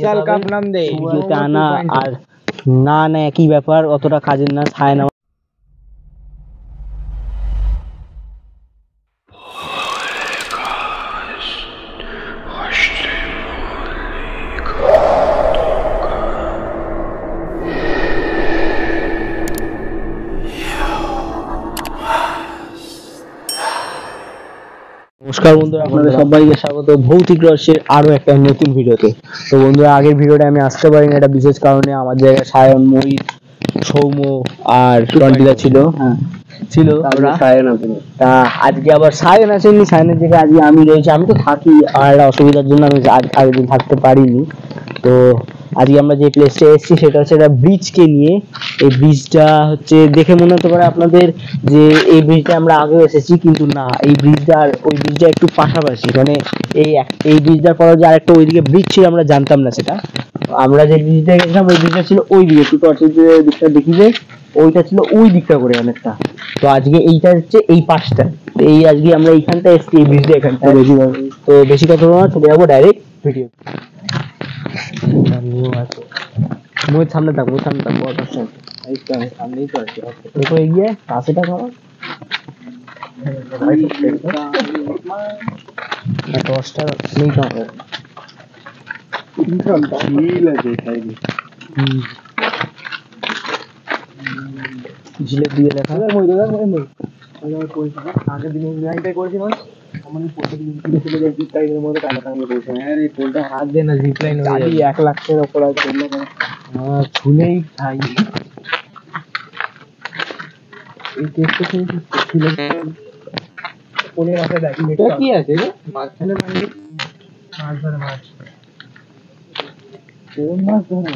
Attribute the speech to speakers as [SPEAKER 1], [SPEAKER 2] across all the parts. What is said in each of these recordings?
[SPEAKER 1] বিশাল cup নাম দে
[SPEAKER 2] ভিডিওতে আনা আর না না একই ব্যাপার, অতটা কাজের না। ছায়া নেওয়া নমস্কার বন্ধুরা, আপনাদের সবাইকে স্বাগত ভৌতিক রহস্যের আরো একটা নতুন ভিডিওতে। তো বন্ধুরা, আগের ভিডিওটা আমি আসতে পারিনি একটা বিশেষ কারণে। আমার জায়গায় সায়ন, মহিত, সৌম্য আর টন্টিদা ছিল। হ্যাঁ ছিল ওরা। তা আজকে আবার সায়ন আসেনি, সায়নের জায়গায় আজকে আমি রয়েছি। আমি তো থাকি, আর একটা অসুবিধার জন্য আমি আগের দিন থাকতে পারিনি। তো আজকে আমরা যে প্লেসটা এসেছি সেটা হচ্ছে একটা ব্রিজকে নিয়ে। এই ব্রিজটা হচ্ছে দেখে মনে হতে পারে আপনাদের যে এই ব্রিজটা আমরা আগেও এসেছি, কিন্তু না, এই ব্রিজটা আর ওই ব্রিজটা একটু পাশাপাশি। মানে এই ব্রিজটার পরে যে আরেকটা ওইদিকে ব্রিজ ছিল আমরা জানতাম না সেটা। আমরা যে ব্রিজটা গেছিলাম ওই ব্রিজটা ছিল ওই দিকে, একটু টর্চের যে দিকটা দেখিবে ওইটা ছিল ওই দিকটা করে অনেকটা। তো আজকে এইটা হচ্ছে এই পাশটা। এই আজকে আমরা এইখানটা এসেছি, এই ব্রিজটা এখানটা। তো বেশি কথা বলবো না, চলে যাবো ডাইরেক্ট ভিডিও। মুখ সামনে থাক, মুখ সামনে থাক, বড় পাশে এই তো আমি সামনেই তো আছি। দেখো এগিয়ে কাছেটা খাওয়া দশটা নেই খাওয়া ঝিলের দিয়ে লেখা আগের দিন করেছিলাম। হাত দে না, জিপ লাইন 1 লাখ টাকার উপর আছে, ছুলেই খাই। কি আছে মাঝখানে মাছ ধরে মাছ মাছ ধরে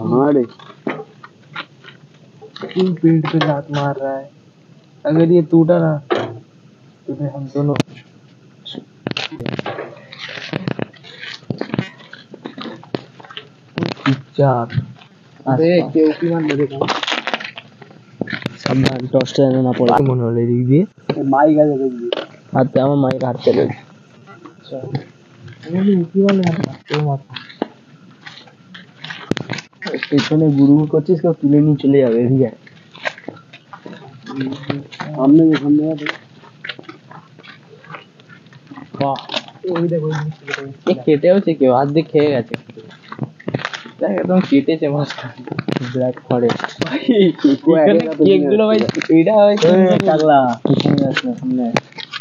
[SPEAKER 2] भाड़ पेड़ पे लात मार रहा है। अगर ये टूटा ना तो फिर हम दोनों चुपचाप সাবধান, টর্চটা যেন না পড়ে। মনে হলো এদিক দিয়ে মাইক আছে, দেখবি হাতে আমার মাইক হাঁটতে রয়েছে। পেছনে গুরু করছিস, কেউ তুলে নিয়ে চলে যাবে এদিকে। সামনে কেটেওছে, কেউ হাত দিয়ে খেয়ে গেছে। দেখ একদম কেটেছে মাছটা, ব্ল্যাক ফরেস্ট।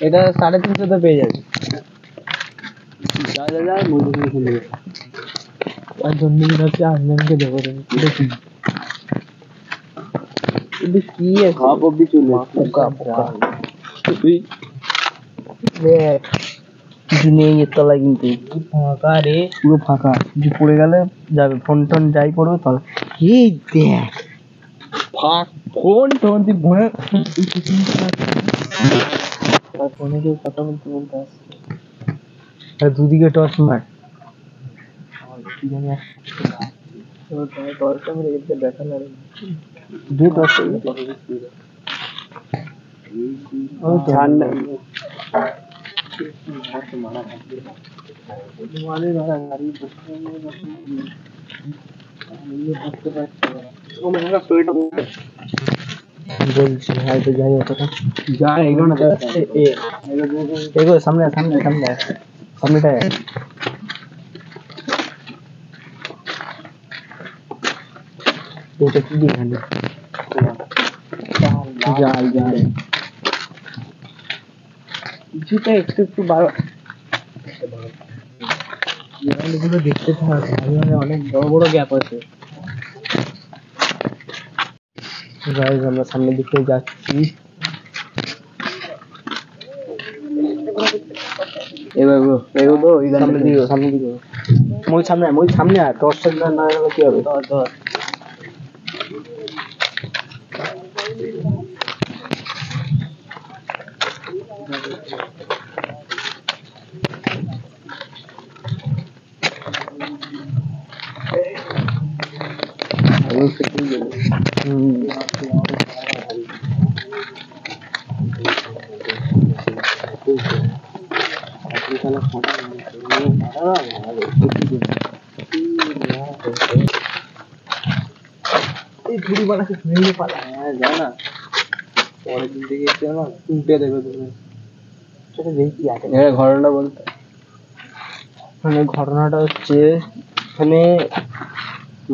[SPEAKER 2] এটা 350 পেয়ে যাবে। কি কিছু নেই এর তলায়, কিন্তু ফাঁকা রে, পুরো ফাঁকা। কিছু পড়ে গেলে যাবে, ফোন টোন যাই পড়বে তলা। কি দেখ ফোন টোন তুই ফোনে কেউ কথা বলতে বলতে আসছে। দুদিকে টর্চ মার, কি জানি টর্চটা মেরে গেছে, দেখা না রে দুই টর্চ ঠান্ডা বলছি হয়তো যাই অতটা যা এগো না, এগো সামনে সামনে সামনে সামনেটা এটা কি এখানে জাল জাল কিছুটা একটু একটু বারো গুলো দেখতে থাক, অনেক বড় বড় গ্যাপ আছে। গাইস আমরা সামনের দিকে যাচ্ছি। এবার এগো সামনের দিকে, সামনের দিকে মই সামনে আর টর্চটা না হলে কি হবে। ধর ধর এই ঘুড়ি বানাতে ভেঙে পালা জানা পরের দিন থেকে এসে না উল্টে দেবে তুমি সেটা দেখি আছে ঘটনাটা বলতে মানে ঘটনাটা হচ্ছে এখানে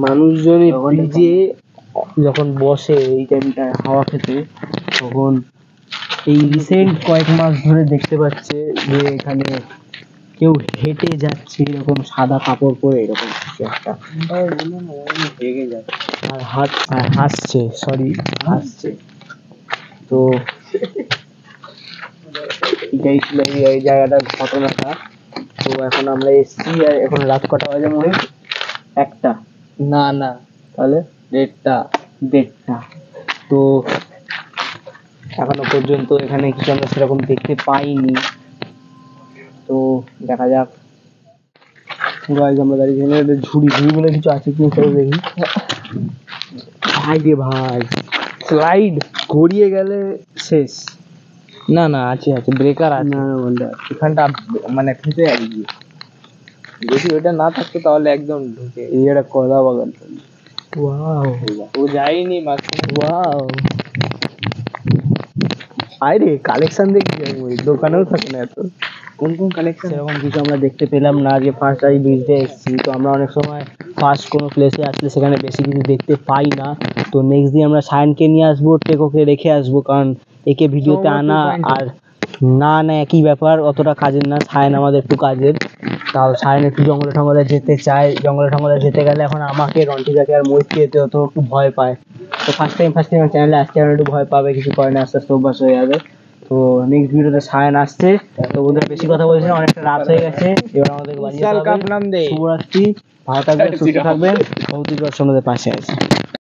[SPEAKER 2] মানুষজন ব্রিজে যখন বসে এই টাইমটা হাওয়া খেতে তখন এই রিসেন্ট কয়েক মাস ধরে দেখতে পাচ্ছে যে এখানে কেউ হেঁটে যাচ্ছে এরকম সাদা কাপড় পরে এরকম কিছু একটা হেগে যাচ্ছে আর হাসছে হাসছে তো এটাই ছিল এই জায়গাটার ঘটনাটা। তো এখন আমরা এসছি আর এখন রাত কটা বাজে মনে হয়? একটা না তাহলে দেড়টা তো এখনো পর্যন্ত এখানে কিছু আমরা সেরকম দেখতে পাইনি। তো দেখা যাক গাইস আমরা দাঁড়িয়ে ঝুড়ি বলে কিছু আছে কি দেখি। ভাই রে ভাই স্লাইড গড়িয়ে গেলে শেষ। না আছে ব্রেকার আছে এখানটা মানে ফেঁসে আর কি যদি ওটা না থাকতো তাহলে একদম ঢুকে এই একটা কলা বাগান। ওয়াও ও যায়নি মাঝখানে। ওয়াও আরে কালেকশন দেখছি ওই দোকানেও থাকে না এত কোন কালেকশন সেরকম কিছু আমরা দেখতে পেলাম না। যে ফার্স্ট এই ব্রিজে এসেছি তো আমরা অনেক সময় ফার্স্ট কোনো প্লেসে আসলে সেখানে বেশি কিছু দেখতে পাই না। তো নেক্সট দিন আমরা সায়নকে নিয়ে আসবো টেকোকে রেখে আসবো কারণ একে ভিডিওতে আনা আর না একই ব্যাপার অতটা কাজের না। সায়ন আমাদের একটু কাজের তাও সায়ন একটু জঙ্গলে যেতে চায় জঙ্গলে যেতে গেলে এখন আমাকে রন্টিদাকে আর মহিতকে যেতে হতো একটু ভয় পায়। তো ফার্স্ট টাইম চ্যানেলে আসতে একটু ভয় পাবে কিছু করে না আস্তে আস্তে অভ্যাস হয়ে যাবে। তো নেক্সট ভিডিওতে সায়ন আসছে তো ওদের বেশি কথা বলছি না অনেকটা রাত হয়ে গেছে এবার আমাদের বাড়ি শুভরাত্রি ভালো থাকবেন সুস্থ থাকবেন ভৌতিক রহস্য আমাদের পাশে আছে।